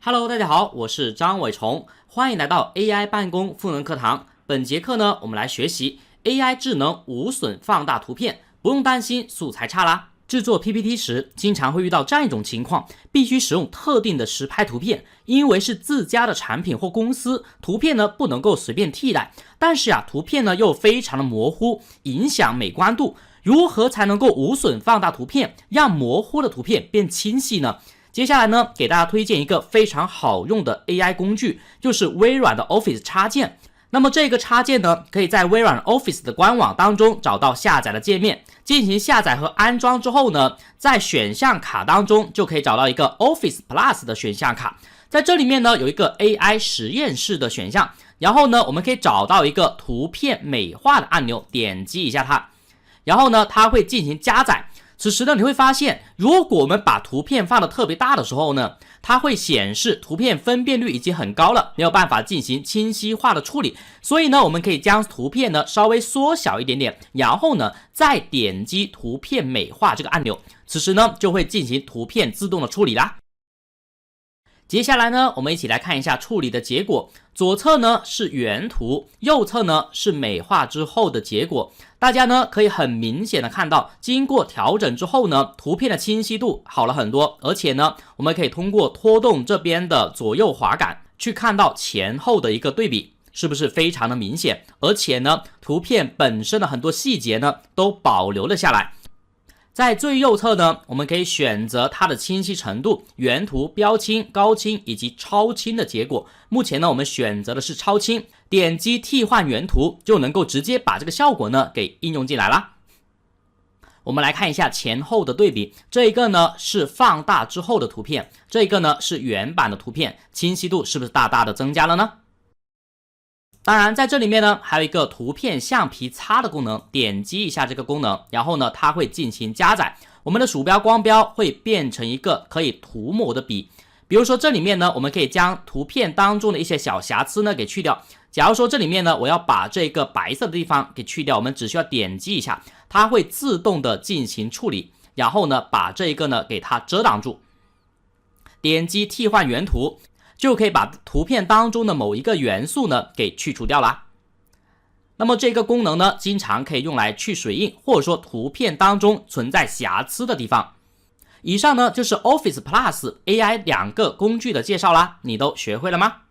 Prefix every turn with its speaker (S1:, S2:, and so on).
S1: Hello， 大家好，我是张伟崇，欢迎来到 AI 办公赋能课堂。本节课呢，我们来学习 AI 智能无损放大图片，不用担心素材差啦。制作 PPT 时，经常会遇到这样一种情况，必须使用特定的实拍图片，因为是自家的产品或公司，图片呢不能够随便替代。但是图片呢又非常的模糊，影响美观度。如何才能够无损放大图片，让模糊的图片变清晰呢？接下来呢，给大家推荐一个非常好用的 AI 工具，就是微软的 Office 插件。那么这个插件呢，可以在微软 Office 的官网当中找到下载的界面，进行下载和安装之后呢，在选项卡当中就可以找到一个 Office Plus 的选项卡，在这里面呢有一个 AI 实验室的选项，然后呢我们可以找到一个图片美化的按钮，点击一下它，然后呢它会进行加载。此时呢，你会发现，如果我们把图片放得特别大的时候呢，它会显示图片分辨率已经很高了，没有办法进行清晰化的处理。所以呢，我们可以将图片呢稍微缩小一点点，然后呢再点击图片美化这个按钮，此时呢就会进行图片自动的处理啦。接下来呢，我们一起来看一下处理的结果。左侧呢是原图，右侧呢是美化之后的结果。大家呢可以很明显的看到，经过调整之后呢，图片的清晰度好了很多，而且呢，我们可以通过拖动这边的左右滑杆去看到前后的一个对比，是不是非常的明显？而且呢，图片本身的很多细节呢都保留了下来。在最右侧呢，我们可以选择它的清晰程度，原图、标清、高清以及超清的结果。目前呢，我们选择的是超清，点击替换原图就能够直接把这个效果呢给应用进来啦。我们来看一下前后的对比，这一个呢是放大之后的图片，这一个呢是原版的图片，清晰度是不是大大的增加了呢？当然在这里面呢还有一个图片橡皮擦的功能，点击一下这个功能，然后呢它会进行加载，我们的鼠标光标会变成一个可以涂抹的笔。比如说这里面呢我们可以将图片当中的一些小瑕疵呢给去掉，假如说这里面呢我要把这个白色的地方给去掉，我们只需要点击一下，它会自动的进行处理，然后呢把这一个呢给它遮挡住，点击替换原图就可以把图片当中的某一个元素呢给去除掉啦。那么这个功能呢，经常可以用来去水印，或者说图片当中存在瑕疵的地方。以上呢就是 Office Plus AI 两个工具的介绍啦，你都学会了吗？